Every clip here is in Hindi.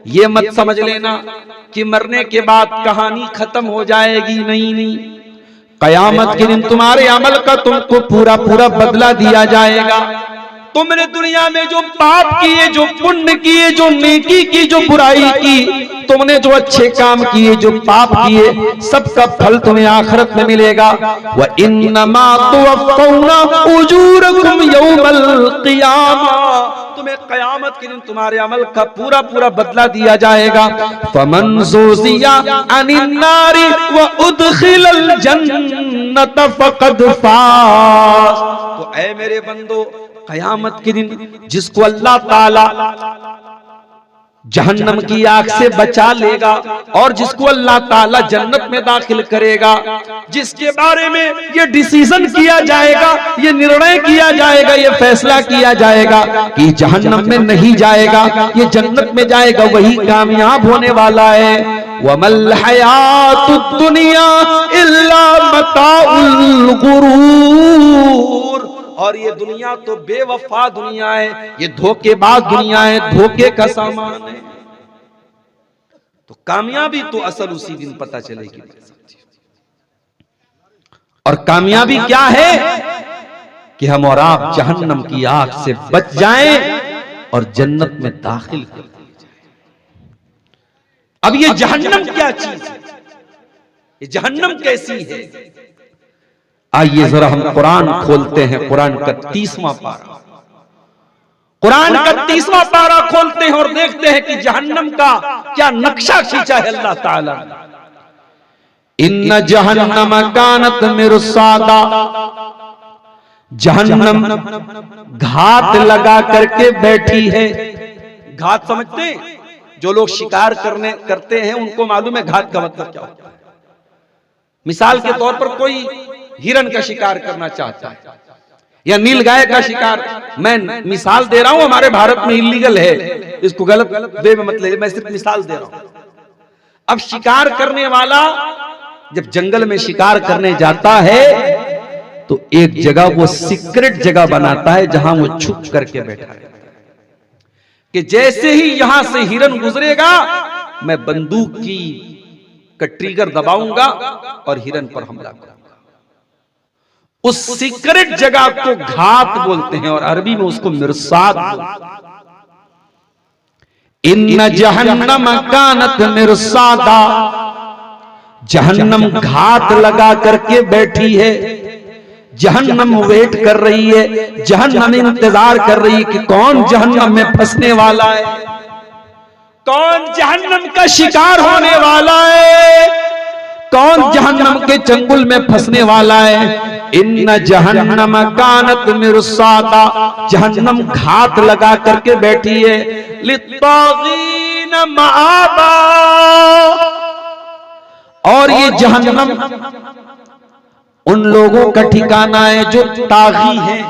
ये मत समझ लेना कि मरने के बाद कहानी खत्म हो जाएगी। नहीं नहीं, कयामत के दिन तुम्हारे अमल का तुमको पूरा पूरा बदला दिया जाएगा। तुमने दुनिया में जो पाप किए, जो पुण्य किए, जो नेकी की, जो बुराई की, तुमने जो अच्छे काम किए, जो पाप किए, सबका फल तुम्हें आखिरत में मिलेगा। व इन्नमा तुवफ़्फ़ौना उजूरकुम यौमल क़ियामा, तुम्हें कयामत के दिन तुम्हारे अमल का पूरा पूरा बदला दिया जाएगा। फमन ज़ुज़िया अनिन नारी व उदखिलल जन्नत फ़क़द फ़ाज़। तो ऐ मेरे बंदो, कयामत के दिन जिसको अल्लाह ताला जहन्नम की आग से बचा लेगा और जिसको अल्लाह ताला जन्नत में दाखिल करेगा, जिसके बारे में ये डिसीजन किया जाएगा, ये निर्णय किया जाएगा, ये फैसला किया जाएगा कि जहन्नम में नहीं जाएगा, ये जन्नत में जाएगा, वही कामयाब होने वाला है। वमल हयातुद दुनिया इल्ला मताउल गुरूर, और ये दुनिया तो बेवफा दुनिया है, ये धोखेबाज दुनिया है, धोखे का सामान है। तो कामयाबी तो असल उसी दिन पता चलेगी। और कामयाबी क्या है कि हम और आप जहन्नम की आग से बच जाएं और जन्नत में दाखिल कर दिए जाएं। अब ये जहन्नम क्या चीज है, ये जहन्नम कैसी है? आइए जरा हम कुरान खोलते हैं, कुरान का 30वां पारा, कुरान का 30वां पारा खोलते हैं और देखते हैं कि जहन्नम का क्या नक्शा खींचा है अल्लाह ताला। इन्न जहन्नम कानत मिरसादा, जहन्नम घात लगा करके बैठी है। घात समझते हैं? जो लोग शिकार करते हैं उनको मालूम है घात का मतलब क्या होता है। मिसाल के तौर पर कोई हिरन का शिकार करना चाहता है या नीलगाय का शिकार, मैं मिसाल दे रहा हूं, हमारे भारत में इलीगल है, इसको गलत वे में मत ले, मैं सिर्फ मिसाल दे रहा हूं। अब शिकार करने वाला जब जंगल में शिकार करने जाता है तो एक जगह वो सीक्रेट जगह बनाता है जहां वो छुप करके बैठा है कि जैसे ही यहां से हिरन गुजरेगा मैं बंदूक की का ट्रिगर दबाऊंगा और हिरन पर हमला करूंगा। उस सीक्रेट जगह को घात बोलते हैं और अरबी में उसको मिरसाद बोलते हैं। इन्न जहन्नम कानत मिरसादा, जहन्नम घात लगा करके बैठी है। जहन्नम वेट कर रही है, जहन्नम इंतजार कर रही है कि कौन जहन्नम में फंसने वाला है, कौन जहन्नम का शिकार होने वाला है, कौन जहन्नम के चंगुल में फंसने वाला है। इन्न जहन्नम कानत मिरसादा, जहन्नम घात लगा करके बैठी है। लित्तागीन मआबा, और ये जहन्नम उन लोगों का ठिकाना है जो तागी हैं,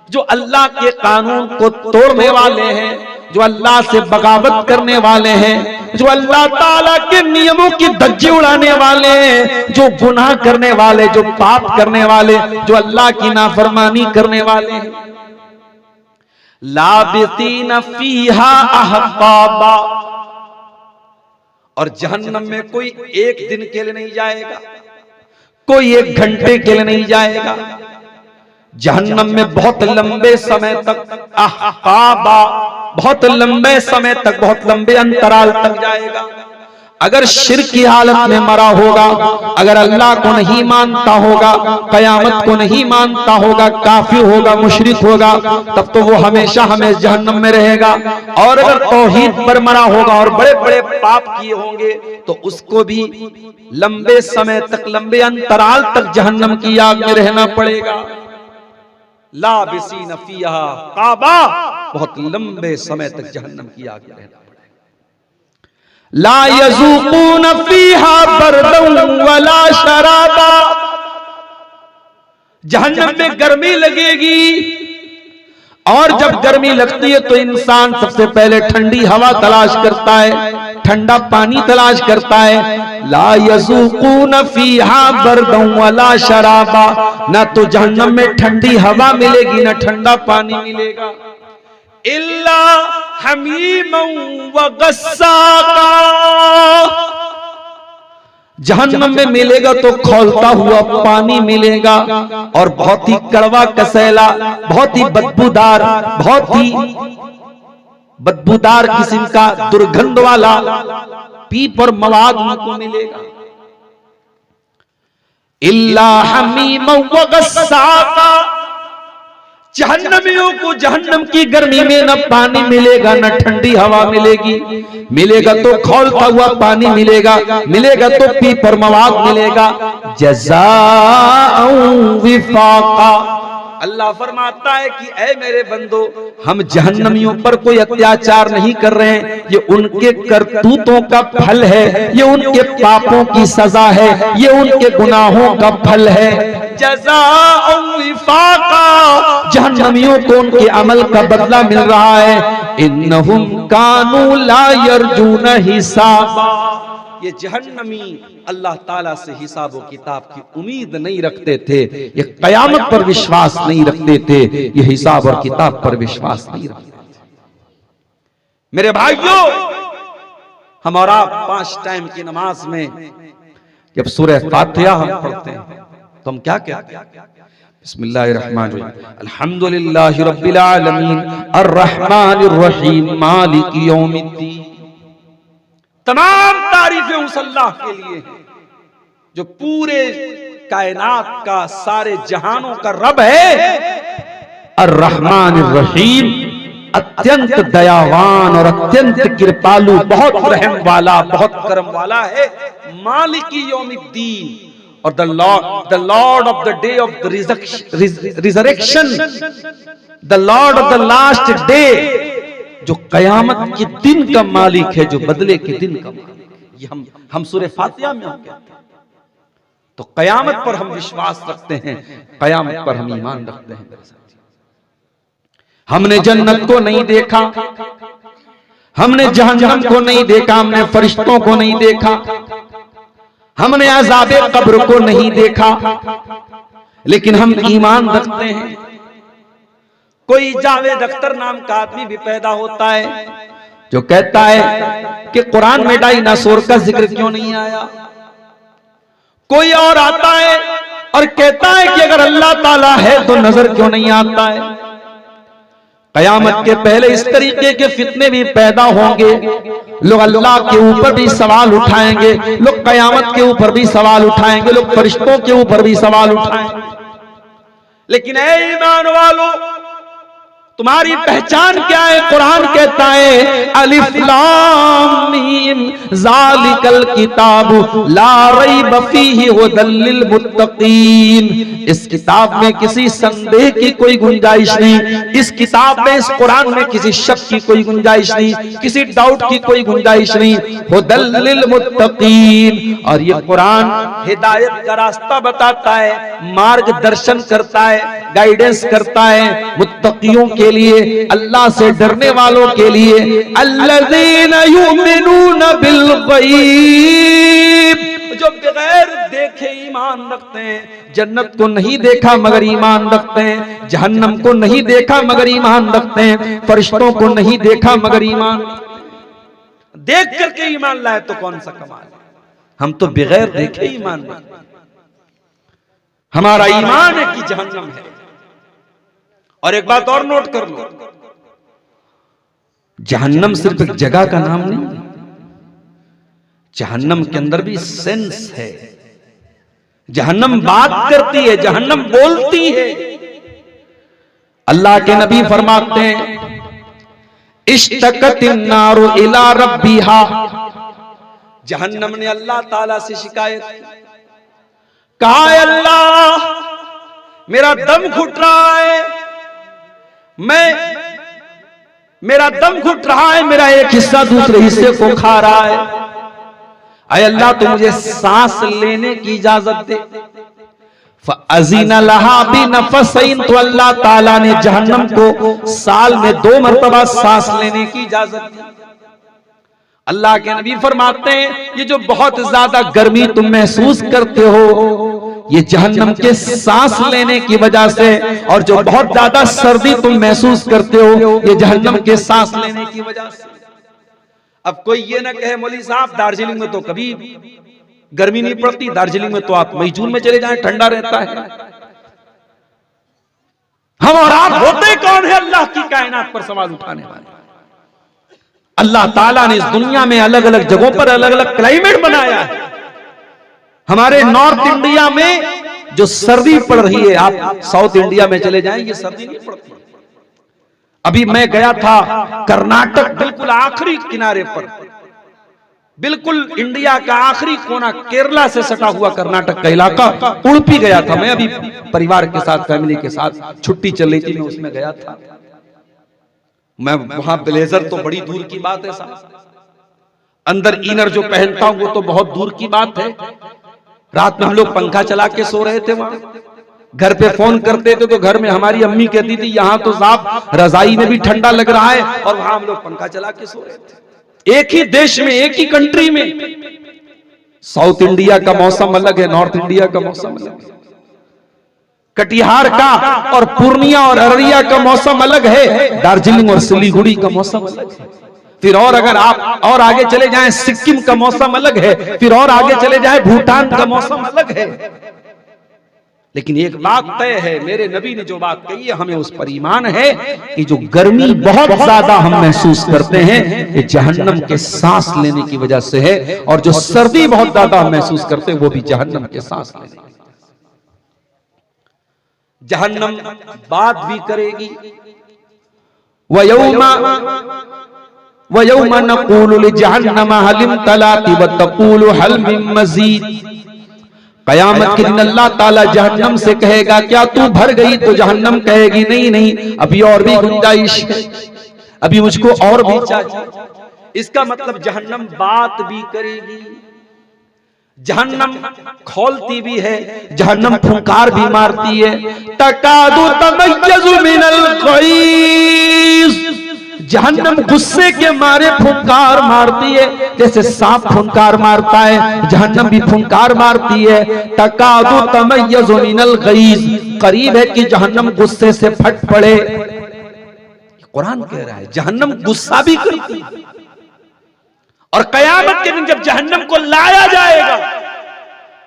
जो अल्लाह के कानून को तोड़ने वाले हैं, जो अल्लाह से बगावत करने वाले हैं, जो अल्लाह ताला के नियमों की धज्जी उड़ाने वाले हैं, जो गुनाह करने वाले, जो पाप करने वाले, जो अल्लाह की नाफरमानी करने वाले हैं। लाबितीन फीहा अहकाबा, और जहन्नम में कोई एक दिन के लिए नहीं जाएगा, कोई एक घंटे के लिए नहीं जाएगा। जहन्नम में बहुत लंबे समय तक अहकाबा, बहुत लंबे समय तक, बहुत लंबे अंतराल तक जाएगा। अगर शिर्क की हालत में मरा होगा, अगर अल्लाह को नहीं मानता होगा, कयामत को नहीं मानता होगा, काफिर होगा, मुशरिक होगा, तब तो वो हमेशा हमेशा जहन्नम में रहेगा। और अगर तौहीद पर मरा होगा और बड़े बड़े पाप किए होंगे तो उसको भी लंबे समय तक, लंबे अंतराल तक जहन्नम की आग में रहना पड़ेगा। लाबिसीन फीहा काबा, बहुत लंबे समय तक जहन्नम की आग में रहना पड़ेगा। ला यज़ूक़ून फीहा बरदन वला शराबा, जहन्नम में गर्मी लगेगी और जब गर्मी लगती है तो इंसान सबसे पहले ठंडी हवा तलाश करता है, ठंडा पानी तलाश करता है। ला यज़ूक़ून फीहा बरदन वला शराबा, ना तो जहन्नम में ठंडी हवा मिलेगी ना ठंडा पानी मिलेगा। इल्ला हमीमन व गस्साका। जहन्नम में मिलेगा तो खौलता हुआ पानी मिलेगा और बहुत ही कड़वा कसैला, बहुत ही बदबूदार, बहुत ही बदबूदार किस्म का दुर्गंध वाला पीप और मवाद उनको मिलेगा। इल्ला हमीमन व गस्साका। जहन्नमियों को जहन्नम की गर्मी में न पानी मिलेगा न ठंडी हवा मिलेगी, मिलेगा तो खौलता हुआ पानी मिलेगा, मिलेगा तो पीप और मवाद मिलेगा। जज़ाअन विफाका। अल्लाह फरमाता है कि ऐ मेरे बंदो, हम जहन्नमियों पर कोई अत्याचार नहीं कर रहे हैं, ये उनके करतूतों का फल है, ये उनके पापों की सजा है, ये उनके गुनाहों का फल है। जज़ाअन विफाका। जहन्नमियों को उनके अमल का बदला मिल रहा है। इन्नहुम कानू ला यरजून हिसाबा। ये जहन्नमी अल्लाह ताला से हिसाब व किताब की उम्मीद नहीं रखते थे, ये कयामत पर विश्वास नहीं रखते थे, ये हिसाब और किताब पर विश्वास नहीं रखते थे। मेरे भाइयों, हमारा 5 टाइम की नमाज में जब सूरह फातिहा हम पढ़ते हैं तो हम क्या कहते हैं? बिस्मिल्लाहिर्रहमानिर्रहीम, अल्हम्दुलिल्लाहि रब्बिल आलमीन, अर्रहमानिर रहीम, मालिकि यौमिद्दीन। तमाम तारीफें उस अल्लाह के लिए हैं जो पूरे कायनात का, सारे जहानों का रब है। अर्रहमानिर रहीम, अत्यंत दयावान और अत्यंत कृपालु, बहुत रहम वाला, बहुत करम वाला है। मालिकी यौमिद्दीन, और the Lord of the day of the resurrection, the Lord of the last day, जो कयामत के दिन का मालिक है, जो बदले के दिन का मालिक है। ये हम सूरह फातिहा में हम कहते हैं। तो कयामत पर हम विश्वास रखते हैं, कयामत पर हम ईमान रखते हैं। मेरे साथी, हमने जन्नत को नहीं देखा, हमने जहन्नम को नहीं देखा, हमने फरिश्तों को नहीं देखा, हमने अज़ाबे कब्र को नहीं देखा, लेकिन हम ईमान रखते हैं। कोई जावेद अख्तर नाम का आदमी भी पैदा होता है जो कहता है कि कुरान में डायनासोर का जिक्र क्यों नहीं आया। कोई और आता है और कहता है कि अगर अल्लाह ताला है तो नजर क्यों नहीं आता है। कयामत के पहले इस तरीके के फितने भी पैदा होंगे। लोग अल्लाह के ऊपर भी सवाल उठाएंगे, लोग कयामत के ऊपर भी सवाल उठाएंगे, लोग फरिश्तों के ऊपर भी सवाल उठाएंगे। लेकिन ऐ ईमान वालों, तुम्हारी पहचान क्या है? कुरान कहता है अलिफ लाम मीम ज़ालिकल किताबु ला रैब फीहि हुदल लिल मुत्तकीन। इस किताब में किसी संदेह की कोई गुंजाइश नहीं, इस किताब में, इस कुरान में किसी शक की कोई गुंजाइश नहीं, किसी डाउट की कोई गुंजाइश नहीं। हुदल लिल मुत्तकीन, और ये कुरान हिदायत का रास्ता बताता है, मार्गदर्शन करता है, गाइडेंस करता है मुत्तकियों के लिए, अल्लाह से डरने वालों के लिए। अल्लज़ीना युमिनूना बिल गैब, जो बगैर देखे ईमान रखते हैं। जन्नत को नहीं देखा मगर ईमान रखते हैं, जहन्नम को नहीं देखा मगर ईमान रखते हैं, फरिश्तों को नहीं देखा मगर ईमान। देख करके ईमान लाए तो कौन सा कमाल है, हम तो बगैर देखे ईमान रखते हैं। हमारा ईमान है कि जहन्नम है। और एक बात और नोट कर लो, जहन्नम सिर्फ एक जगह का नाम नहीं, जहन्नम के अंदर भी सेंस है। जहन्नम बात करती है, जहन्नम बोलती है। अल्लाह के नबी फरमाते हैं इश्तकतिन नारु इला रब्बिहा। जहन्नम ने अल्लाह ताला से शिकायत की, कहा अल्लाह मेरा दम घुट रहा है, मेरा दम घुट रहा है, मेरा एक हिस्सा दूसरे हिस्से को खा रहा है। अय अल्लाह तू मुझे सांस लेने की इजाजत दे। फ़अज़ीना लहा बिनफ़सैन, तो अल्लाह ताला ने जहन्नम को साल में 2 मरतबा सांस लेने की इजाजत दी। अल्लाह के नबी फरमाते हैं ये जो बहुत ज्यादा गर्मी तुम महसूस करते हो, ये जहन्नम के सांस लेने की वजह से, और जो बहुत ज्यादा सर्दी तुम महसूस करते हो ये जहन्नम के सांस लेने की वजह से। अब कोई ये ना कहे मौलवी साहब दार्जिलिंग में तो कभी गर्मी नहीं पड़ती, दार्जिलिंग में तो आप मई जून में चले जाएं ठंडा रहता है। हम और आप होते कौन है अल्लाह की कायनात पर सवाल उठाने वाले? अल्लाह ताला ने इस दुनिया में अलग अलग जगहों पर अलग अलग क्लाइमेट बनाया है। हमारे नॉर्थ इंडिया में जो सर्दी पड़ रही है, आप साउथ इंडिया में चले जाएं ये सर्दी नहीं पड़ती। अभी मैं गया था कर्नाटक, बिल्कुल आखिरी किनारे पर, बिल्कुल इंडिया का आखिरी कोना, केरला से सटा हुआ कर्नाटक का इलाका, उड़पी गया था मैं। अभी परिवार के साथ, फैमिली के साथ छुट्टी चल रही थी, मैं उसमें गया था। मैं वहां ब्लेजर तो बड़ी दूर की बात है साहब, अंदर इनर जो पहनता हूं वो तो बहुत दूर की बात है। रात में हम लोग पंखा चला के सो रहे थे वहां। घर पे फोन करते थे तो घर में हमारी अम्मी कहती थी यहां तो साहब रजाई में भी ठंडा लग रहा है, और वहां हम लोग पंखा चला के सो रहे थे। एक ही देश में, एक ही कंट्री में। साउथ इंडिया का मौसम अलग है, नॉर्थ इंडिया का मौसम अलग है। कटिहार का और पूर्णिया और अररिया का मौसम अलग है, दार्जिलिंग और सिलीगुड़ी का मौसम अलग है। फिर और अगर आप और आगे चले जाएं सिक्किम का मौसम अलग है, फिर और आगे चले जाएं भूटान का मौसम अलग है। लेकिन एक बात तय है, मेरे नबी ने जो बात कही है हमें उस पर ईमान है कि जो गर्मी बहुत ज्यादा हम महसूस करते हैं ये जहन्नम के सांस लेने की वजह से है, और जो सर्दी बहुत ज्यादा हम महसूस करते हैं वो भी जहन्नम के सांस लेने की वजह से। जहन्नम बात भी करेगी। वयौमा नक़ूलु लिजहन्नम हल इम्तलाति व तक़ूलु हल मिन मज़ीद। क़यामत के दिन अल्लाह ताला जहन्नम से कहेगा क्या तू भर गई? तो जहन्नम कहेगी नहीं नहीं, अभी और भी गुंजाइश है, अभी मुझको और भी चाहिए। इसका मतलब जहन्नम बात भी करेगी, जहन्नम खोलती भी है, जहन्नम फुंकार भी मारती है। तकादु तमय्यज़ु मिनल ग़ैज़, जहन्नम गुस्से के मारे फुंकार मारती है, जैसे सांप फुंकार मारता है जहन्नम भी फुंकार मारती है। तकादु तमय्यज़ु मिनल ग़ैज़, करीब है कि जहन्नम गुस्से से फट पड़े। कुरान कह रहा है जहन्नम गुस्सा भी करती है। और कयामत के दिन जब जहन्नम को लाया जाएगा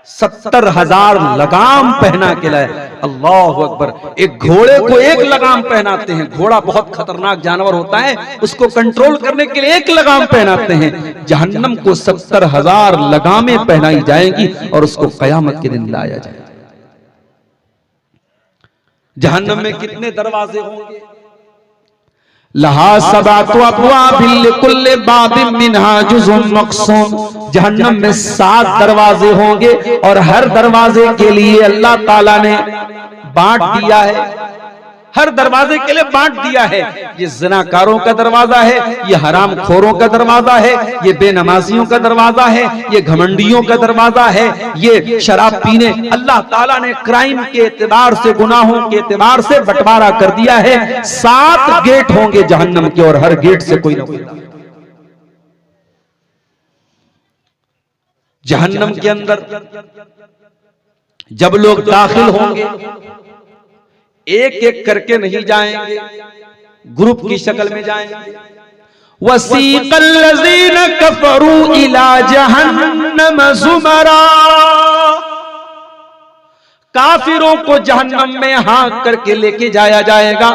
70,000 लगाम पहना के लाए। अल्लाह अकबर। एक घोड़े को एक लगाम पहनाते हैं, घोड़ा बहुत खतरनाक जानवर होता है, उसको कंट्रोल करने के लिए एक लगाम पहनाते हैं। जहन्नम को 70,000 लगामें पहनाई जाएंगी और उसको कयामत के दिन लाया जाएगा। जहन्नम में कितने दरवाजे होंगे? लहा सबातु अब्वाबिन लिकुल्लि बाबिन मिनहा जुज़ुन मक़सूम। जहन्नम में 7 दरवाजे होंगे और हर दरवाजे के लिए अल्लाह ताला ने बांट दिया है, हर दरवाजे के लिए बांट दिया है। ये ज़िनाकारों का दरवाजा है, ये हराम खोरों का दरवाजा है, ये बेनमाजियों का दरवाजा है, ये घमंडियों का दरवाजा है, ये शराब पीने। अल्लाह ताला ने क्राइम के एतबार से, गुनाहों के एतबार से बंटवारा कर दिया है। 7 गेट होंगे जहन्नम के और हर गेट से कोई ना कोई। जहन्नम के अंदर जब लोग दाखिल होंगे एक एक करके नहीं जाएंगे, ग्रुप की शक्ल में जाएंगे। वसीक़ल लज़ीना कफ़रू इला जहन्नम ज़ुमरा। काफिरों को जहन्नम में हाँक करके लेके जाया जाएगा,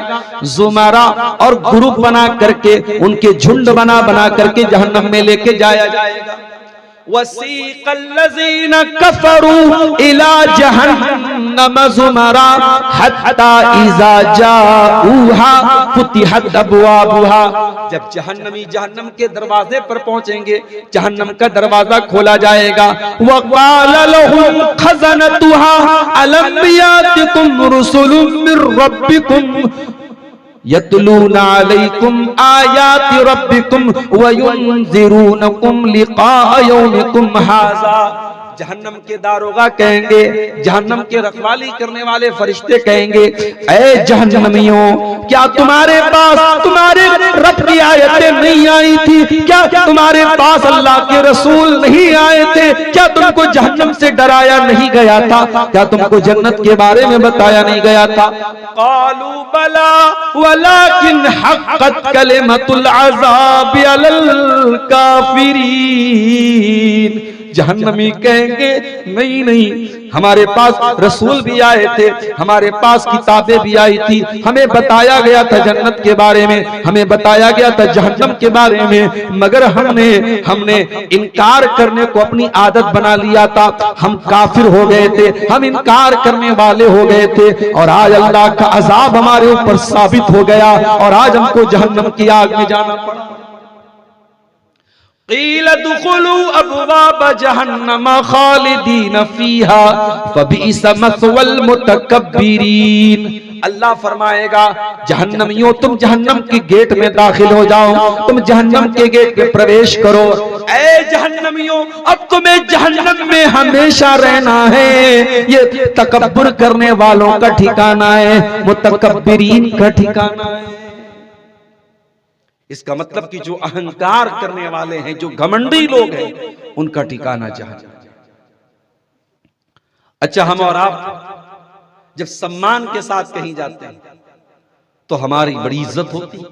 ज़ुमरा, और ग्रुप बना करके, उनके झुंड बना बना करके जहन्नम में लेके जाया जाएगा। वसीक़ल लज़ीना कफ़रू इला जहन्नम ज़ुमरा हत्ता इज़ा जाऊहा फुतिहत अब्वाबुहा। जब जहन्नमी जहन्नम के दरवाजे पर पहुंचेंगे, जहन्नम का दरवाजा खोला जाएगा। वक़ाल लहुम खज़नतुहा अलम यातिकुम रुसुलुम मिर रब्बिकुम यतलूना अलैकुम आयाति रब्बिकुम व युनज़िरूनकुम लिक़ा यौमिकुम हाज़ा। जहन्नम के दारोगा कहेंगे, जहन्नम के रखवाली करने वाले फरिश्ते कहेंगे, ऐ जहन्नमियों, क्या तुम्हारे पास तुम्हारे रब की आयतें नहीं आई थी? क्या तुम्हारे पास अल्लाह के रसूल नहीं आए थे? क्या तुमको जहन्नम से डराया नहीं गया था? क्या तुमको जन्नत के बारे में बताया नहीं गया था? क़ालू बला वलाकिन हक़्क़त कलिमतुल अज़ाबि अलल काफ़िरीन। जहन्नमी कहेंगे, नहीं नहीं, हमारे पास रसूल भी आए थे, हमारे पास किताबें भी आई थी, हमें बताया गया था जन्नत के बारे में, हमें बताया गया था जहन्नम के बारे में, मगर हमने इनकार करने को अपनी आदत बना लिया था, हम काफिर हो गए थे, हम इनकार करने वाले हो गए थे, और आज अल्लाह का अजाब हमारे ऊपर साबित हो गया और आज हमको जहन्नम की आग में जाना पड़ा। क़ील दुख़ुलू अब्वाब जहन्नम ख़ालिदीन फ़ीहा फ़बिइस मस्वल मुतकब्बिरीन। अल्लाह फरमाएगा, जहन्नमियों तुम जहन्नम के गेट में दाखिल हो जाओ, तुम जहन्नम के गेट में प्रवेश करो। ऐ जहन्नमियों, अब तुम्हें जहन्नम में हमेशा रहना है। ये तकब्बुर करने वालों का ठिकाना है, मुतकब्बिरीन का ठिकाना है। इसका मतलब कि जो अहंकार करने वाले हैं, जो घमंडी लोग हैं, उनका ठिकाना जहन्नम। अच्छा, हम और आप जब सम्मान के साथ कहीं जाते हैं तो हमारी बड़ी इज्जत होती है।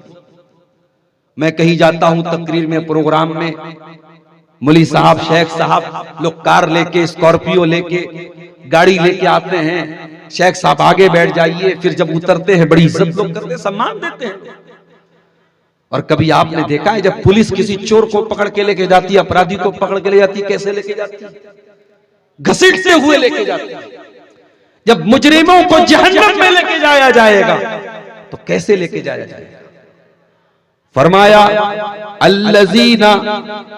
मैं कहीं जाता हूं तकरीर में, प्रोग्राम में, मुली साहब, शेख साहब लोग कार लेके, स्कॉर्पियो लेके, गाड़ी लेके आते हैं, शेख साहब आगे बैठ जाइए, फिर जब उतरते हैं बड़ी इज्जत लोग करते, सम्मान देते हैं। और कभी आपने देखा है जब पुलिस किसी चोर को पकड़ के लेके जाती है, अपराधी को पकड़ के ले जाती है, कैसे लेके जाती है? घसीटते हुए लेके जाती है। जब मुजरिमों को जहन्नम में लेके जाया जाएगा तो कैसे लेके जाया जाएगा? फरमाया, अल्लज़ीना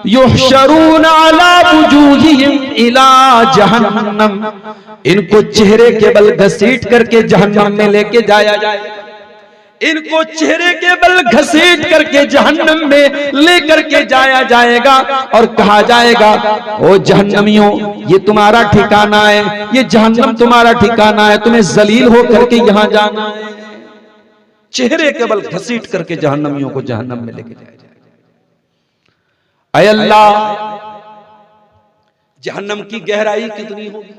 युहशरूना अला वुजूहिहिम इला जहन्नम, इनको चेहरे के बल घसीट करके जहन्नम में लेके जाया जाएगा। इनको चेहरे के बल घसीट करके जहन्नम में लेकर के जाया जाएगा और कहा जाएगा, ओ जहन्नमियों, ये तुम्हारा ठिकाना है, ये जहन्नम तुम्हारा ठिकाना है, तुम्हें जलील हो करके यहां जाना है। चेहरे के बल घसीट करके जहन्नमियों को जहन्नम में लेके जाया जाएगा। ऐ अल्लाह, जहन्नम की गहराई कितनी होगी?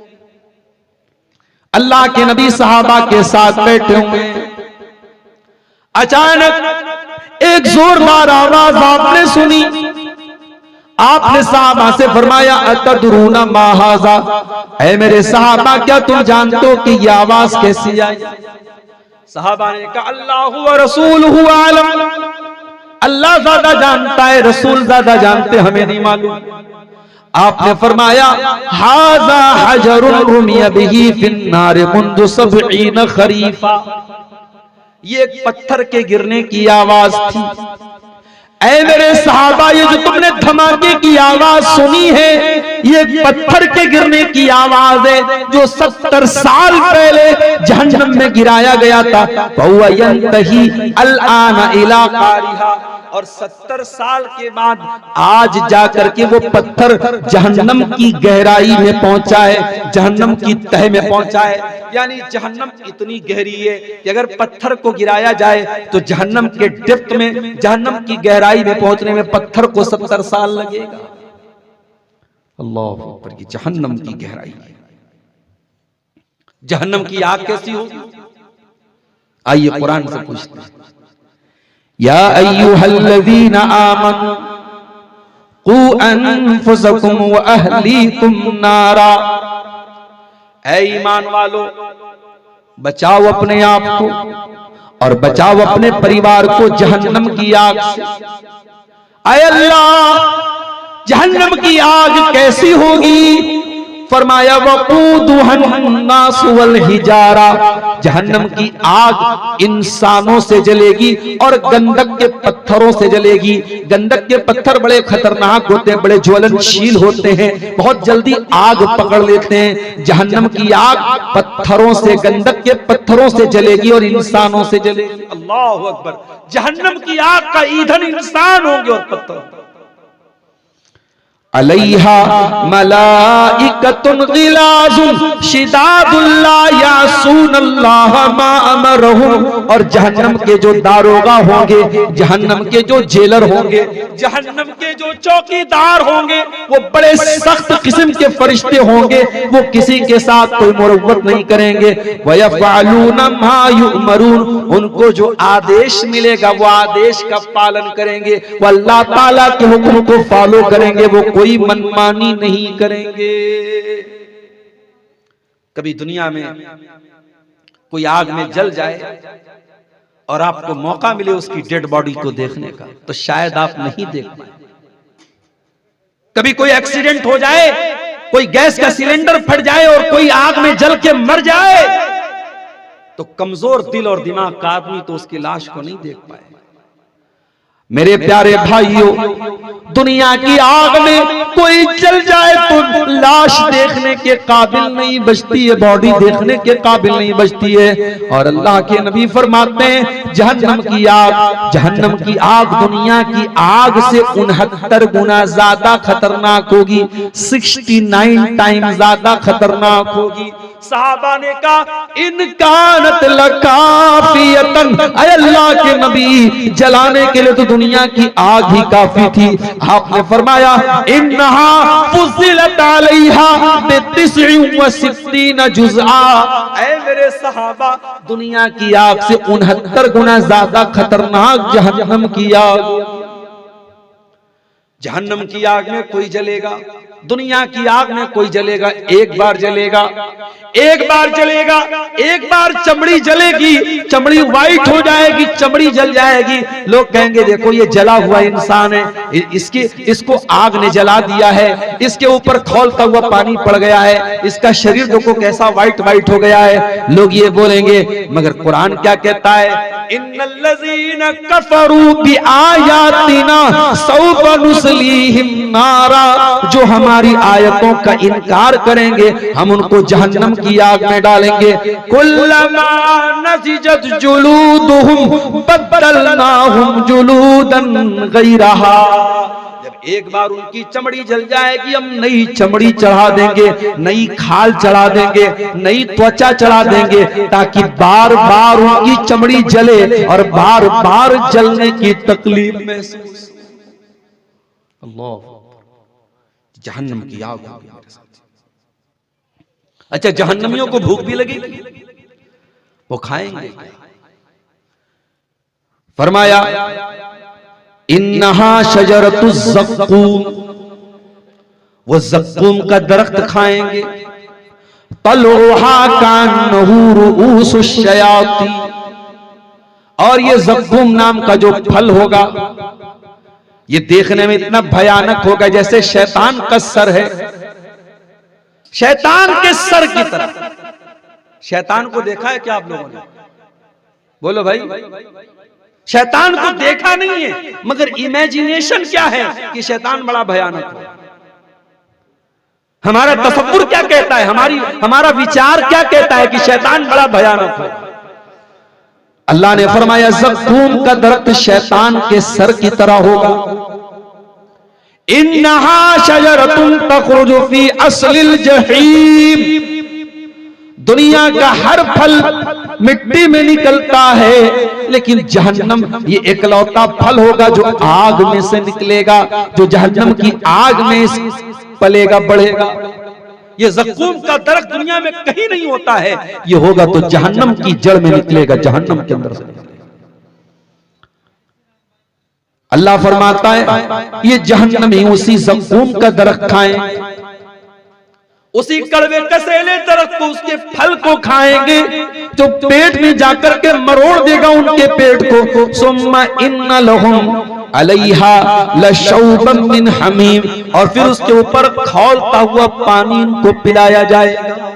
अल्लाह के नबी सहाबा के साथ बैठे हुए, अचानक एक जोरदार आवाज आपने सुनी। आपने सहाबा से फरमाया, अतदरूना मा हाज़ा, ऐ मेरे सहाबा, क्या तुम जानते हो कि यह आवाज कैसी आई? सहाबा ने कहा, अल्लाहु व रसूलुहु आलम, अल्लाह ज्यादा जानता है, रसूल ज्यादा जानते, हमें नहीं मालूम। आपने फरमाया, हाज़ा हजरुन रुमिया बिही फिन्नार मुंदु सबईन खरीफा, ये एक पत्थर के गिरने की आवाज थी। ऐ मेरे सहाबा, ये जो तुमने धमाके की आवाज सुनी है, ये एक पत्थर के गिरने की आवाज है जो 70 साल पहले जहन्नम में गिराया गया था। वहुवा यंतही अलआन इला कारिहा, और 70 साल के बाद आज जाकर के वो पत्थर जहन्नम की गहराई में पहुंचा है, जहन्नम की तह में पहुंचा है। यानी जहन्नम इतनी गहरी है कि अगर पत्थर को गिराया जाए तो जहन्नम के डेप्थ में, जहन्नम की गहराई में पहुंचने में पत्थर को 70 साल लगेगा। अल्लाह अकबर, की जहन्नम की गहराई। जहन्नम की आग कैसी होगी? आइए कुरान से पूछते हैं। या अय्युहल्लज़ीना आमनू कू अनफुसकुम व अहलीकुम नारा, ऐ ईमान वालो, बचाओ अपने आप को और बचाओ अपने परिवार को जहन्नम की आग से। ऐ अल्लाह, जहन्नम की आग कैसी होगी? फरमाया, वक़ूदुहन्नास वल हिजारा, जहन्नम की आग इंसानों से जलेगी और गंधक के पत्थरों से जलेगी। गंधक के पत्थर बड़े खतरनाक होते हैं, बड़े ज्वलनशील होते हैं, बहुत जल्दी आग पकड़ लेते हैं। जहन्नम की आग पत्थरों से, गंधक के पत्थरों से जलेगी और इंसानों से जलेगी। अल्लाहु अकबर, जहन्नम की आग का ईंधन इंसान होंगे और पत्थर। अलैहा मलाइकतुन गिलाजुन शिदादुन ला यासूनल्लाह मा अमरहुम। और जहन्नम के जो दारोगा होंगे, जहन्नम के जो जेलर होंगे, जहन्नम के जो चौकीदार होंगे, वो बड़े सख्त किस्म के फरिश्ते होंगे। वो किसी के साथ कोई मुरव्वत नहीं करेंगे। वयफ़अलून मा युअमरून, उनको जो आदेश मिलेगा वो आदेश का पालन करेंगे। वो अल्लाह ताला के हुक्म को फॉलो करेंगे, वो कोई मनमानी नहीं करेंगे। कभी दुनिया में कोई आग में जल जाए और आपको मौका मिले उसकी डेड बॉडी को देखने का, तो शायद आप नहीं देख पाए। कभी कोई एक्सीडेंट हो जाए, कोई गैस का सिलेंडर फट जाए और कोई आग में जल के मर जाए, तो कमजोर दिल और दिमाग का आदमी तो उसकी लाश को नहीं देख पाए। मेरे प्यारे भाइयों, दुनिया की आग में कोई जल जाए तो लाश देखने के काबिल नहीं बचती है, बॉडी देखने के काबिल नहीं बचती है। और अल्लाह के नबी फरमाते हैं जहन्नम की आग, जहन्नम की आग दुनिया की आग से 69 गुना ज्यादा खतरनाक होगी, 69 टाइम ज्यादा खतरनाक होगी। सहाबा ने कहा इनकानत लकाफियतन, अय अल्लाह के नबी जलाने के लिए तो दुनिया की आग ही काफी थी। आपने फरमाया इन्नहा फुज़िलत अलैहा बि69 जुज़आ, ऐ मेरे सहाबा दुनिया की आग से 69 गुना ज्यादा खतरनाक जहन्नम की आग। जहन्नम की आग में कोई जलेगा, दुनिया की आग में कोई जलेगा, एक बार जलेगा, एक बार जलेगा, एक बार चमड़ी जलेगी, चमड़ी वाइट हो जाएगी, चमड़ी जल जाएगी। लोग कहेंगे देखो ये जला हुआ इंसान है, इसको आग ने जला दिया है, इसके ऊपर खौलता हुआ पानी पड़ गया है, इसका शरीर देखो कैसा वाइट वाइट हो गया है। लोग ये बोलेंगे, मगर कुरान क्या कहता है, इन्नल्लज़ीना कफरू बिआयातिना सौफ नुस्लीहिम नारा, जो हमारी आयतों का इनकार करेंगे हम उनको जहन्नम की आग में डालेंगे। कुल्लमा नज़िजत जुलूदुहुम बद्दलनाहुम जुलूदन गैरहा, जब एक बार उनकी चमड़ी जल जाएगी हम नई चमड़ी चढ़ा देंगे, नई खाल चढ़ा देंगे, नई त्वचा चढ़ा देंगे, ताकि बार बार उनकी चमड़ी जले और बार बार जलने की तकलीफ महसूस। अल्लाह, जहन्नम की आग होगी मेरे साथ। अच्छा, जहन्नमियों को भूख भी लगेगी, वो खाएंगे। फरमाया इन्नहा शजरतुज़ ज़क़्क़ूम, वो ज़क़्क़ूम का दरख्त खाएंगे। तलुहा कान्नहु रुऊसुश शयातीन, और ये ज़क़्क़ूम नाम का जो फल होगा ये देखने में इतना भयानक होगा जैसे शैतान का सर है, शैतान के सर की तरह। शैतान को देखा है क्या आप लोगों ने? बोलो भाई, शैतान को देखा नहीं है, मगर इमेजिनेशन क्या है कि शैतान बड़ा भयानक है। हमारा तसव्वुर क्या कहता है, हमारा विचार क्या कहता है कि शैतान बड़ा भयानक है। अल्लाह ने फरमाया ज़क़्क़ूम का दरख्त शैतान के सर की तरह होगा। इन्नहा शजरतुन तख़रुजु फी अस्लिल जहीम, दुनिया का हर फल मिट्टी में निकलता है, लेकिन जहन्नम ये एकलौता फल होगा जो आग में से निकलेगा, जो जहन्नम की आग में पलेगा बढ़ेगा। ये ज़क़्क़ूम का दरख्त दुनिया में कहीं नहीं होता है, ये होगा तो जहन्नम की जड़ में निकलेगा, जहन्नम के अंदर से निकलेगा। अल्लाह फरमाता है ये जहन्नमी उसी ज़क़्क़ूम का दरख्त खाएं, उसी कड़वे कसेले दरख्त को, उसके फल को खाएंगे जो पेट में जाकर के मरोड़ देगा उनके पेट को। सुम्मा इन्ना लहुम अलैहा लशौबम मिन हमीम, और फिर उसके ऊपर खौलता हुआ पानी उनको पिलाया जाएगा।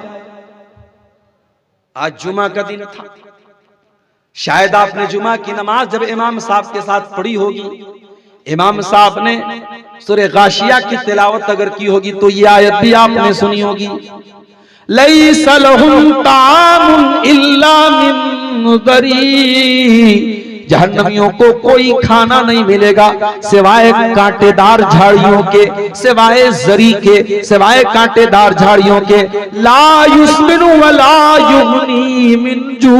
आज जुमा का दिन था, शायद आपने जुमा की नमाज जब इमाम साहब के साथ पढ़ी होगी, इमाम साहब ने सूरह गाशिया की तिलावत अगर की होगी तो ये आयत भी आपने सुनी होगी, लैसा लहुम तामुन इल्ला मिन दरी, जहन्नमियों को कोई खाना नहीं मिलेगा सिवाय कांटेदार झाड़ियों के, सिवाय जरी के, सिवाय कांटेदार झाड़ियों के। ला युस्मिनु वला युगनी मिन जू,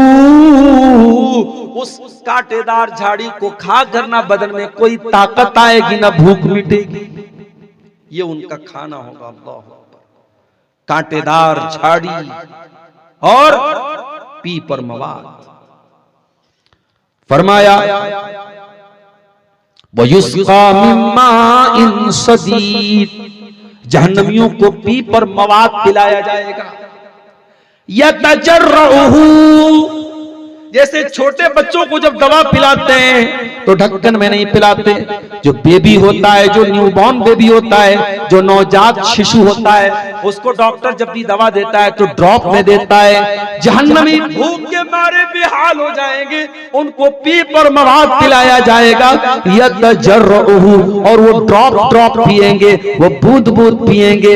उस कांटेदार झाड़ी को खाकर ना बदन में कोई ताकत आएगी ना भूख मिटेगी। ये उनका खाना होगा। अल्लाह, कांटेदार झाड़ी और पीपर मवाद। फरमाया वयुस्का मिन माइन सदीद, जहन्नमियों को पीपर मवाद पिलाया जाएगा। यतजर्रुहु, जैसे छोटे बच्चों को जब दवा पिलाते हैं तो ढक्कन में नहीं पिलाते। जो बेबी होता है, जो न्यूबॉर्न बेबी होता है, जो नवजात शिशु होता है, उसको डॉक्टर जब भी दवा देता है तो ड्रॉप में देता है। जहन्नमी भूख के मारे बेहाल हो जाएंगे, उनको पीपर मवाद पिलाया जाएगा। यतजर्रुहु, और वो ड्रॉप ड्रॉप पिएंगे, वो बूंद बूंद पिएंगे।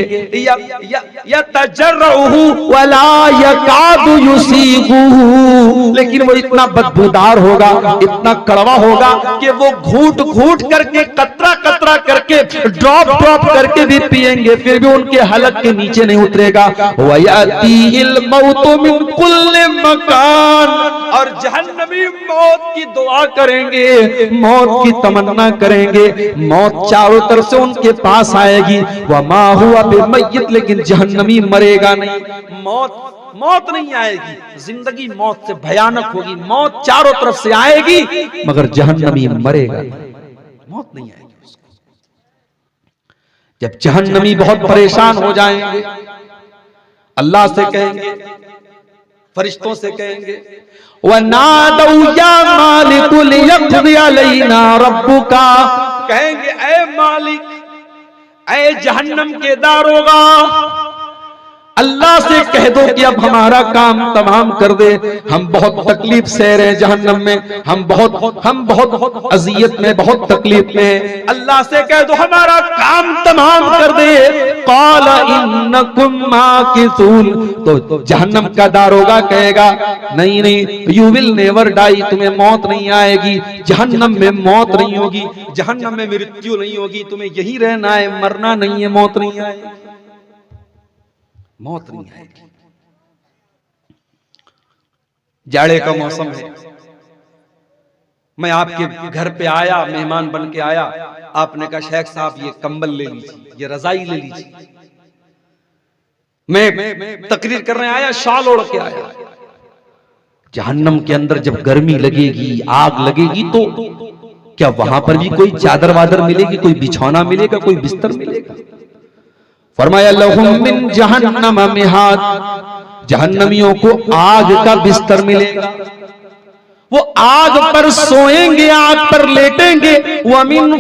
यतजर्रुहु वला यकादु युसीगुहु, लेकिन वो इतना बदबूदार होगा, इतना कड़वा होगा कि वो घूट घूट करके, कतरा कतरा करके, ड्रॉप ड्रॉप करके भी पिएंगे, फिर भी उनके हलक के नीचे नहीं उतरेगा। वयातीहिल मौतु मिन कुल्लि मकान, और जहन्नमी मौत की दुआ करेंगे, मौत की तमन्ना करेंगे, मौत चारों तरफ से उनके पास आएगी। वमा हुआ बिमय्यित, लेकिन जहन्नमी मरेगा नहीं। मौत नहीं आएगी, जिंदगी मौत से भयानक होगी, मौत चारों तरफ से आएगी मगर जहन्नमी मरेगा नहीं, मौत नहीं आएगी उसको। जब जहन्नमी बहुत परेशान हो जाएंगे, अल्लाह से कहेंगे, फरिश्तों से कहेंगे, वनादौ या मालिकु लियक़्ज़ि अलैना रब्बुका, कहेंगे ऐ मालिक, ऐ जहन्नम के दारोगा, अल्लाह से कह दो कि अब हमारा काम तमाम कर दे। हम बहुत तकलीफ सह रहे हैं जहन्नम में, हम बहुत अजियत में, बहुत तकलीफ में हैं। अल्लाह से कह दो हमारा काम तमाम कर दे। क़ाल इन्नकुम माकिसून, तो जहन्नम का दारोगा कहेगा नहीं नहीं, यू विल नेवर डाई, तुम्हें मौत नहीं आएगी, जहन्नम में मौत नहीं होगी, जहन्नम में मृत्यु नहीं होगी, तुम्हें यही रहना है, मरना नहीं है, मौत नहीं आएगी, मौत नहीं आएगी। जाड़े का मौसम है, मैं आपके घर पे आया, मेहमान बन के आया, आपने कहा शेख साहब ये कंबल ले लीजिए, ये रजाई ले लीजिए। मैं तकरीर करने आया, शाल ओढ़ के आया। जहन्नम के अंदर जब गर्मी लगेगी, आग लगेगी, तो क्या वहां पर भी कोई चादर वादर मिलेगी, कोई बिछौना मिलेगा, कोई बिस्तर मिलेगा? फरमाया लहुम मिन जहन्नम मिहाद, जहन्नमियों को आग का बिस्तर मिलेगा, वो आग पर सोएंगे, आग पर लेटेंगे। वमिन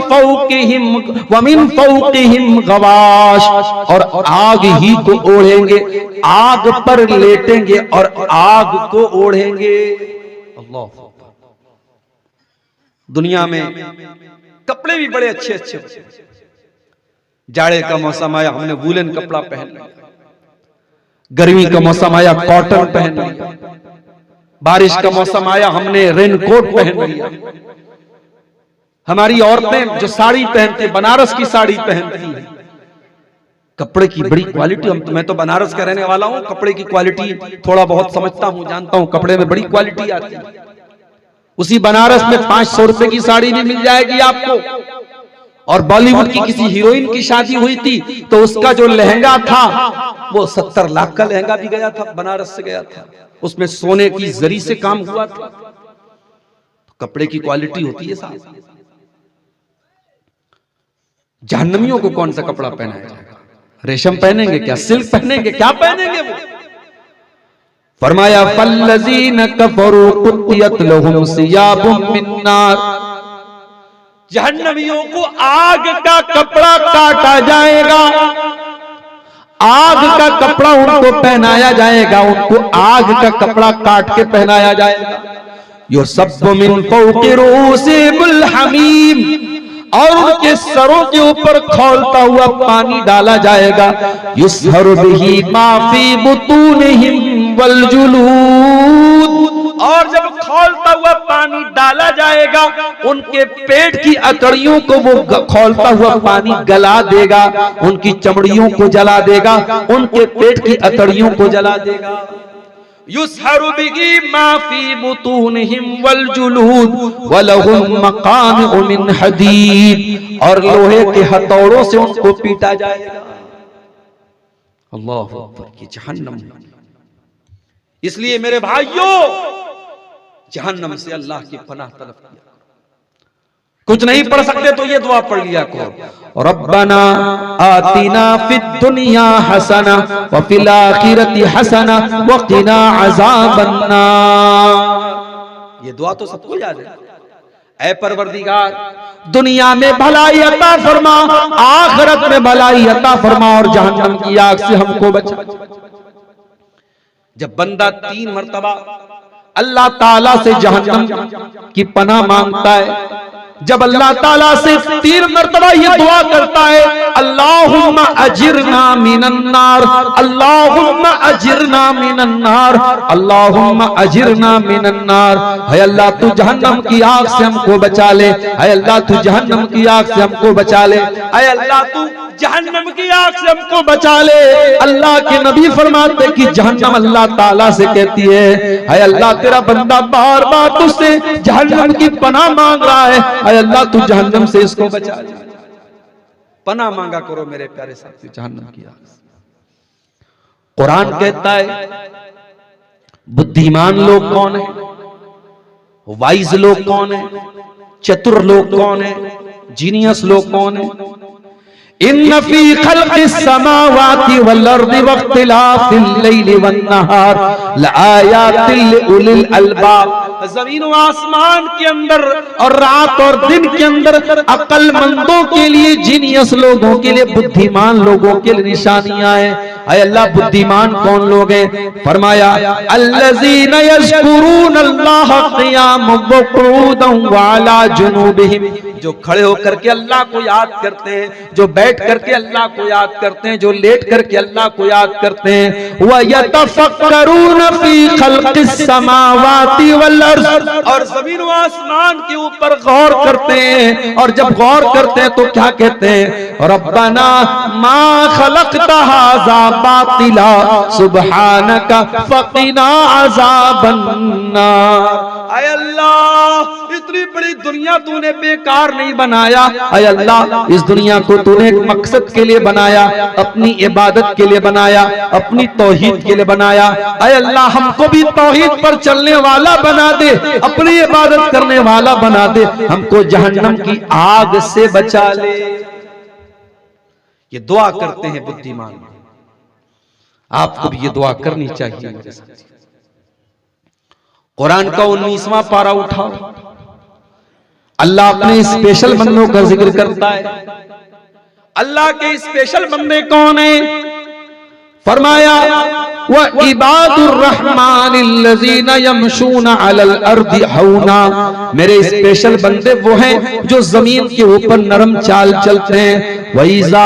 फौकिहिम गवाश, और आग ही को ओढ़ेंगे, आग पर लेटेंगे और आग को ओढ़ेंगे। अल्लाह, दुनिया में कपड़े भी बड़े अच्छे अच्छे होते हैं। जाड़े का मौसम आया, हमने वूलन कपड़ा पहन लिया, गर्मी का मौसम आया, कॉटन पहन लिया, बारिश का मौसम आया, हमने रेनकोट पहन लिया। हमारी औरतें जो साड़ी पहनती, बनारस की साड़ी पहनती है, कपड़े की बड़ी क्वालिटी, मैं तो बनारस का रहने वाला हूं, कपड़े की क्वालिटी थोड़ा बहुत समझता हूं, जानता हूं, कपड़े में बड़ी क्वालिटी आती है। उसी बनारस में 500 रुपए की साड़ी भी मिल जाएगी आपको। और बॉलीवुड की किसी हीरोइन की शादी हुई थी तो उसका जो लहंगा था वो 70 लाख का लहंगा भी गया था, बनारस से गया था, उसमें सोने की जरी से काम हुआ था। कपड़े की क्वालिटी होती है साहब। जहन्नमियों को कौन सा कपड़ा पहनाया जाएगा? रेशम पहनेंगे क्या? सिल्क पहनेंगे क्या? पहनेंगे वो। फरमाया फल्लज़ीन कफरू कुतियत लहुम सियाबुम मिन नार, जहन्नमियों को आग का कपड़ा काटा जाएगा, आग का कपड़ा उनको पहनाया जाएगा, उनको आग का कपड़ा काट के पहनाया जाएगा। युसब्बु मिन फौक़ि रूसिहिमुल हमीम, और उनके सरों के ऊपर खौलता हुआ पानी डाला जाएगा। युसहरु बिही मा फी बुतूनिहिम वल जुलूद, और जब खौलता हुआ पानी डाला जाएगा उनके पेट की अतड़ियों को वो खौलता हुआ पानी गला देगा, उनकी चमड़ियों को जला देगा, उनके पेट की अतड़ियों को जला देगा। युसहरु बिही मा फी बुतूनिहिम वल जुलूद वलहुम मकामिउ मिन हदीद, और लोहे के हथौड़ों से उनको पीटा जाएगा। अल्लाह अकबर, की जहन्नम। इसलिए मेरे भाइयों, जहन्नम से अल्लाह की पनाह तलब किया। कुछ नहीं पढ़ सकते तो ये दुआ पढ़ लिया करो, रब्बना आतिना फिद दुनिया हसना व फिल आखिरति हसना व क़िना अज़ाबन नार। ये दुआ तो सबको याद है। ऐ परवरदिगार, दुनिया में भलाई अता फरमा, आखिरत में भलाई अता फरमा, और जहन्नम की आग से हमको बचा। जब बंदा 3 मर्तबा अल्लाह ताला से जहन्नम की पनाह मांगता है, जब अल्लाह ताला से 3 मर्तबा ये दुआ करता है, अल्लाहुम्मा अजिरना मिनन नार, अल्लाहुम्मा अजिरना मिनन नार, अल्लाहुम्मा अजिरना मिनन नार, है अल्लाह तू जहन्नम की आग से हमको बचा ले, है अल्लाह तू जहन्नम की आग से हमको बचा ले, है अल्लाह तू जहन्नम की आग से हमको बचा ले। अल्लाह के नबी फरमाते कि जहन्नम अल्लाह ताला से कहती है अल्लाह तेरा बंदा बार बार तुझसे जहन्नम की पनाह मांग रहा है अल्लाह तू जहन्नम से इसको बचा ले। पनाह मांगा करो मेरे प्यारे साथी जहन्नम की आग से। कुरान कहता है बुद्धिमान लोग कौन है, वाइज लोग कौन है, चतुर लोग कौन है, जीनियस लोग कौन है। इन्न फी खल्क़िस समावाति वल अर्दि वख्तिलाफिल लैलि वन नहार लआयातिल लिउलिल अलबाब। जमीन व आसमान के अंदर और रात और दिन के अंदर अक्लमंदों के लिए, जीनियस लोगों के लिए, बुद्धिमान लोगों के लिए निशानियां हैं। ऐ अल्लाह बुद्धिमान कौन लोग हैं? फरमाया अल्लज़ीना यज़कुरून अल्लाह क़ियामन व क़ुऊदन व अला जुनूबिहिम, जो खड़े होकर के अल्लाह को याद करते हैं, जो बैठ करके अल्लाह को याद करते हैं, जो लेट करके अल्लाह को याद करते हैं। व यतफक्करून फी खल्क़िस समावाति वल अर्ज़, और ज़मीन व आसमान के ऊपर गौर करते हैं, और जब गौर करते हैं तो क्या कहते हैं? रब्बना मा खलक़ता हाज़ा बातिला सुब्हानका फ़क़िना अज़ाबन नार। ऐ अल्लाह इतनी बड़ी दुनिया तूने बेकार नहीं बनाया। ऐ अल्लाह इस दुनिया को तूने एक मकसद के लिए बनाया, अपनी इबादत के लिए बनाया, अपनी तौहीद के लिए बनाया। ऐ अल्लाह हमको भी तौहीद पर चलने वाला बना दे, अपनी इबादत करने वाला बना दे, हमको जहन्नम की आग से बचा ले। ये दुआ करते हैं बुद्धिमान। आपको भी ये दुआ करनी चाहिए। कुरान का 19वां पारा उठाओ, अल्लाह अपने स्पेशल बंदों का जिक्र करता है। अल्लाह के स्पेशल बंदे कौन है? फरमाया व इबादुर रहमानिल्लज़ीना यमशूना अलल अर्दि हौना, मेरे स्पेशल बंदे वो हैं जो जमीन के ऊपर नरम चाल चलते हैं। वइज़ा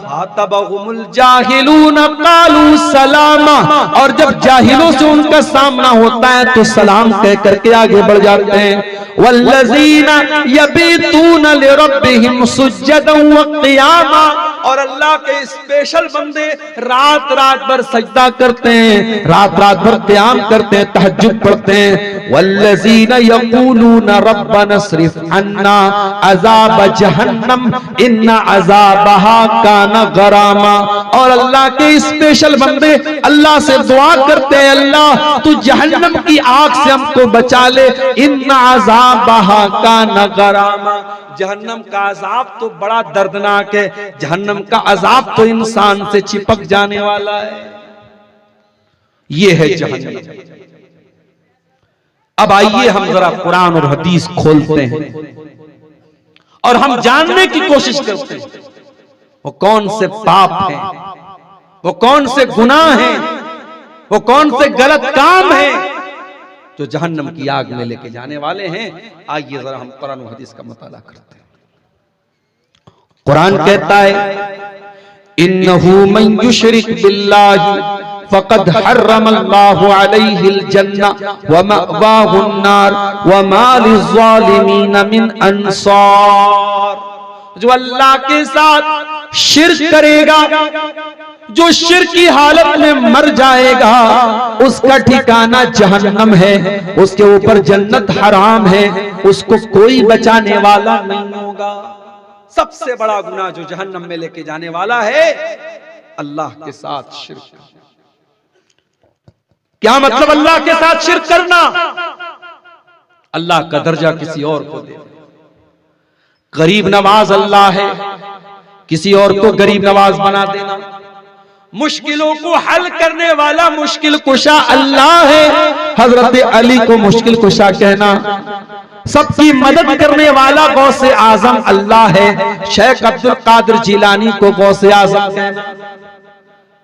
खातबहुमुल जाहिलूना क़ालू सलामा, और जब जाहिलों से उनका सामना होता है तो सलाम कह करके आगे बढ़ जाते हैं। वल्लज़ीना यबीतूना लिरब्बिहिम सुज्जदन व क़ियामा, और अल्लाह के स्पेशल बंदे रात रात भर सजदा करते हैं, रात रात भर क़याम करते हैं, तहज्जुद पढ़ते हैं। वल्लज़ीना यक़ूलूना रब्बना स्रिफ अन्ना अज़ाब जहन्नम इन्ना अज़ाबहा काना गरामा, और अल्लाह के स्पेशल बंदे अल्लाह से दुआ करते हैं अल्लाह तू जहन्नम की आग से हमको बचा ले, इन्ना अज़ाबहा काना गरामा। जहन्नम का अजाब तो बड़ा दर्दनाक है, जहन्नम का अजाब तो इंसान से चिपक जाने वाला है। ये है जहन्नम। अब आइए हम जरा कुरान और हदीस खोलते हैं और हम जानने की कोशिश करते हैं वो कौन से पाप हैं, वो कौन से गुनाह हैं, वो कौन से गलत काम हैं जो जहन्नम की आग में लेके जाने वाले हैं। आइए जरा हम कुरान और हदीस का मुताला करते हैं। कुरान कहता है इन्नहु मन युशरिक बिल्लाहि फ़क़द हर्रमल्लाहु अलैहिल जन्ना व मअवाहुन नार व मा लिज़्ज़ालिमीन मिन अंसार। जो अल्लाह के साथ शिर्क करेगा, जो शिर्क की हालत में मर जाएगा, उसका ठिकाना जहन्नम है, उसके ऊपर जन्नत हराम है, उसको कोई बचाने वाला नहीं होगा। सबसे बड़ा गुनाह जो जहन्नम में लेके जाने वाला है, अल्लाह के साथ शिर्क। क्या मतलब अल्लाह के साथ शिर्क करना? अल्लाह का दर्जा किसी और को दे। गरीब नवाज अल्लाह है, किसी और को गरीब नवाज बना देना। मुश्किलों को हल करने वाला मुश्किल कुशा अल्लाह है, हजरत अली को मुश्किल कुशा कहना। सबकी मदद करने वाला गौसे आजम अल्लाह है, शेख अब्दुल कादिर जिलानी को गौसे आजम कहना।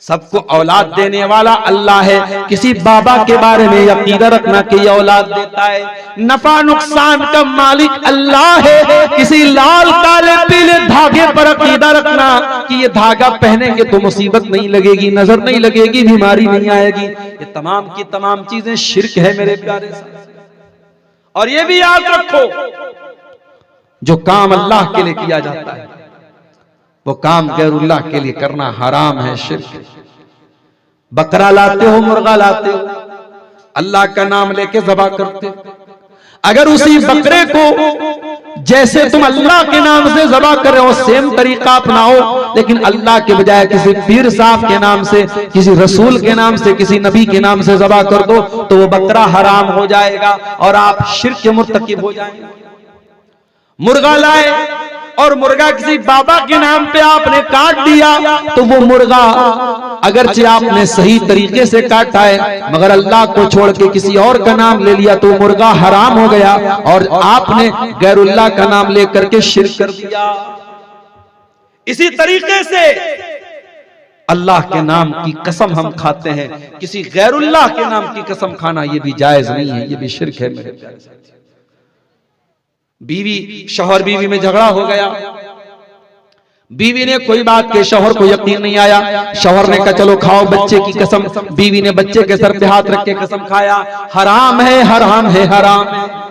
सबको औलाद देने वाला अल्लाह है, किसी बाबा के बारे में अकीदा रखना कि ये औलाद देता है। नफा नुकसान का मालिक अल्लाह है, किसी लाल काले पीले धागे पर अकीदा रखना कि ये धागा पहनेंगे तो मुसीबत नहीं लगेगी, नजर नहीं लगेगी, बीमारी नहीं आएगी। ये तमाम की तमाम चीजें शिर्क है मेरे प्यारे साथ। और ये भी याद रखो, जो काम अल्लाह के लिए किया जाता है वो काम गैरुल्लाह के लिए करना हराम है, शिर्क। बकरा लाते हो, मुर्गा लाते हो, अल्लाह का नाम लेके ज़बह करते हो, अगर उसी बकरे को जैसे तुम अल्लाह के नाम से ज़बह कर रहे हो सेम तरीका अपनाओ, लेकिन अल्लाह के बजाय किसी पीर साहब के नाम से, किसी रसूल के नाम से, किसी नबी के नाम से ज़बह कर दो, तो वो बकरा हराम हो जाएगा और आप शिर्क के मुर्तकिब हो जाएंगे। मुर्गा लाए और मुर्गा किसी बाबा के नाम पे आपने काट दिया, तो वो मुर्गा अगरचे आपने सही तरीके से काटा है, मगर अल्लाह को छोड़ के किसी और का नाम ले लिया तो मुर्गा हराम हो गया और आपने गैरुल्लाह का नाम लेकर के शिर्क कर दिया। इसी तरीके से अल्लाह के नाम की कसम हम खाते हैं, किसी गैरुल्लाह के नाम की कसम खाना ये भी जायज नहीं है, ये भी शिर्क है मेरे प्यारे साथी। बीवी शौहर बीवी में झगड़ा हो गया, बीवी ने कोई बात के शौहर को यकीन नहीं आया, शौहर ने कहा चलो खाओ बच्चे की कसम, बीवी ने बच्चे के सर पे हाथ रख के कसम खाया। हराम है, हराम है, हराम है।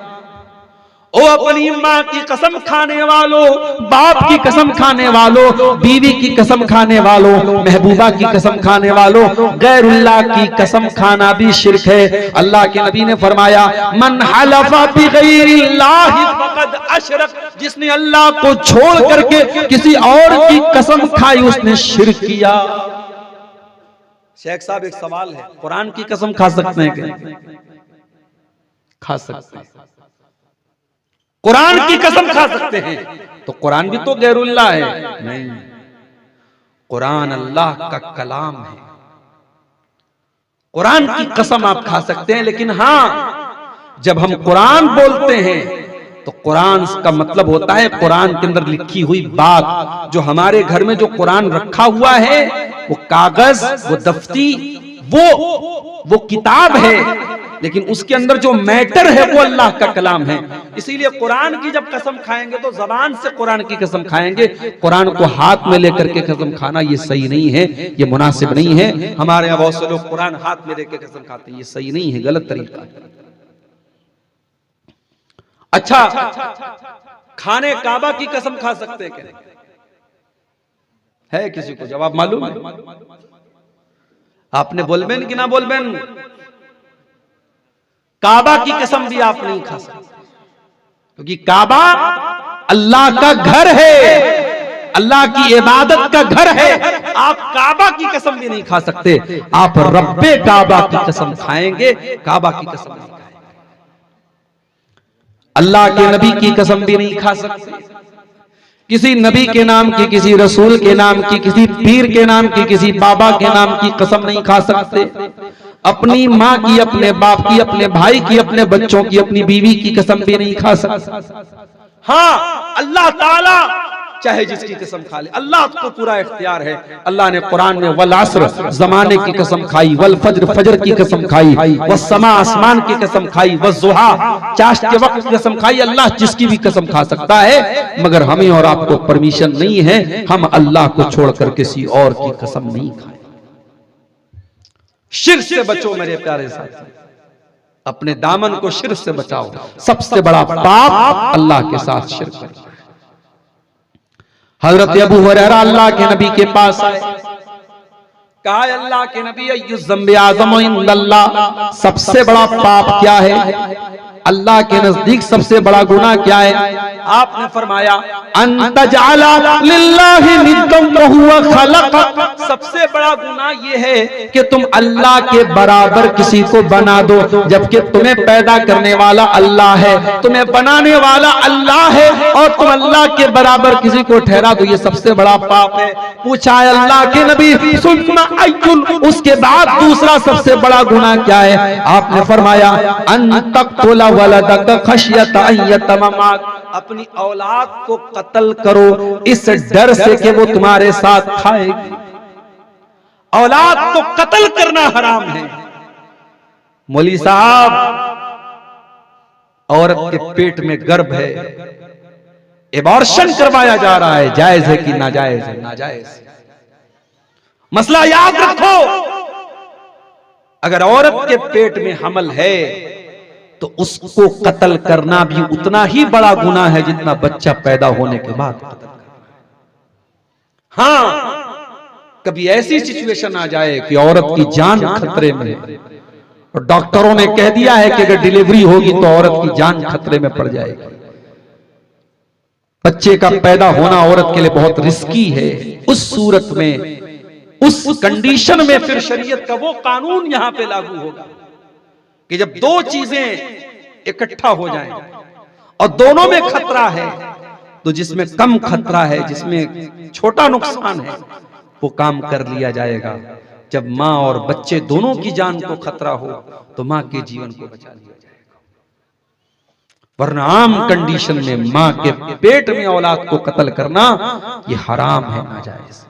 ओ अपनी माँ की कसम खाने वालों, बाप की कसम खाने वालों, बीवी की कसम खाने वालों, महबूबा की कसम खाने वालों, गैरुल्लाह की कसम खाना भी शिर्क है। अल्लाह के नबी ने फरमाया मन हलफा बिगैरिल्लाह फक़द अशरक, जिसने अल्लाह को छोड़ करके किसी और की कसम खाई उसने शिर्क किया। शेख साहब एक सवाल है, कुरान की कसम खा सकते हैं क्या? खा सकते हैं। कुरान की कसम खा सकते हैं, तो कुरान भी तो गैरुल्लाह है? नहीं, कुरान अल्लाह का कलाम है। कुरान की कसम आप खा सकते हैं, लेकिन हाँ जब हम कुरान बोलते हैं तो कुरान का मतलब होता है कुरान के अंदर लिखी हुई बात। जो हमारे घर में जो कुरान रखा हुआ है वो कागज, वो दफ्ती, वो किताब है, लेकिन उसके अंदर जो मैटर है वो अल्लाह का कलाम है। इसीलिए कुरान की जब कसम खाएंगे तो जबान से कुरान की कसम खाएंगे, कुरान को हाथ में लेकर के कसम खाना ये सही नहीं है, ये मुनासिब नहीं है। हमारे यहाँ बहुत से लोग कुरान हाथ में लेकर कसम खाते हैं, ये सही नहीं है, गलत तरीका है। अच्छा, खाने काबा की कसम खा सकते हैं क्या? है किसी को जवाब मालूम है? आपने बोलबेन कि ना बोलबेन? काबा की कसम भी आप नहीं खा सकते, क्योंकि काबा अल्लाह का घर है, अल्लाह की इबादत का घर है। आप काबा की कसम भी नहीं खा सकते, आप रब्बे काबा की कसम खाएंगे, काबा की कसम नहीं खाएंगे। अल्लाह के नबी की कसम भी नहीं खा सकते, किसी नबी के नाम की, किसी रसूल के नाम की, किसी पीर के नाम की, किसी बाबा के नाम की कसम नहीं खा सकते। अपनी माँ की, अपने बाप की, अपने भाई की, अपने बच्चों की, अपनी बीवी की कसम भी नहीं खा सकते। हाँ, अल्लाह ताला चाहे जिसकी कसम खा ले, अल्लाह को पूरा इख्तियार है। अल्लाह ने कुरान में वल अस्र, जमाने की कसम खाई, वल फज्र, फजर की कसम खाई, वस समा, आसमान की कसम खाई, वस ज़ुहा, चाश्त के वक्त की कसम खाई। अल्लाह जिसकी भी कसम खा सकता है, मगर हमें और आपको परमिशन नहीं है, हम अल्लाह को छोड़कर किसी और की कसम नहीं खाएं। शिर्क से बचो मेरे प्यारे साथी, अपने दामन को शिर्क से बचाओ। सबसे बड़ा पाप अल्लाह के साथ शिर्क करना। हजरत अबू हुरैरा अल्लाह के नबी के पास आए, कहा अल्लाह के नबी अय्युज़्ज़म्बि आज़म इंदल्लाह, सबसे बड़ा पाप क्या है? अल्लाह के नजदीक सबसे बड़ा गुनाह क्या है? आपने फरमाया अंतजाला लिल्लाहि निद्दन वहुवा खलक, सबसे बड़ा गुनाह ये है कि तुम अल्लाह के बराबर किसी को बना दो, जबकि तुम्हें पैदा करने वाला अल्लाह है, तुम्हें बनाने वाला अल्लाह है, और तुम अल्लाह के बराबर किसी को ठहरा दो, ये सबसे बड़ा पाप है। पूछा है अल्लाह के नबी सुन्ना अय्युल, उसके बाद दूसरा सबसे बड़ा गुनाह क्या है? आपने फरमाया अन तक़तुला वलदक खशियत अन यतममाक, अपनी औलाद को कत्ल करो इस डर से कि वो तुम्हारे साथ खाएगी। औलाद को कत्ल करना हराम है। मौलवी साहब, औरत के पेट में गर्भ है, एबॉर्शन करवाया जा रहा है, जायज है कि नाजायज है? नाजायज। मसला याद रखो, अगर औरत के पेट में हमल है तो उसको कत्ल करना भी उतना ही बड़ा गुनाह है जितना बच्चा पैदा होने के बाद कत्ल करना। हाँ, कभी ऐसी सिचुएशन आ जाए कि औरत की जान खतरे में है और डॉक्टरों ने कह दिया है कि अगर डिलीवरी होगी तो औरत की जान खतरे में पड़ जाएगी। बच्चे का पैदा होना औरत के लिए बहुत रिस्की है। उस सूरत में, उस कंडीशन में फिर शरीयत का वो कानून यहां पे लागू होगा कि जब दो चीजें इकट्ठा हो जाएं और दोनों में खतरा है, तो जिसमें कम खतरा है, जिसमें छोटा नुकसान है, वो काम कर लिया जाएगा। जब माँ और बच्चे दोनों की जान को खतरा हो तो माँ के जीवन को बचा लिया जाएगा। वरना आम कंडीशन में माँ के पेट में औलाद को कत्ल करना ये हराम है, नाजायज।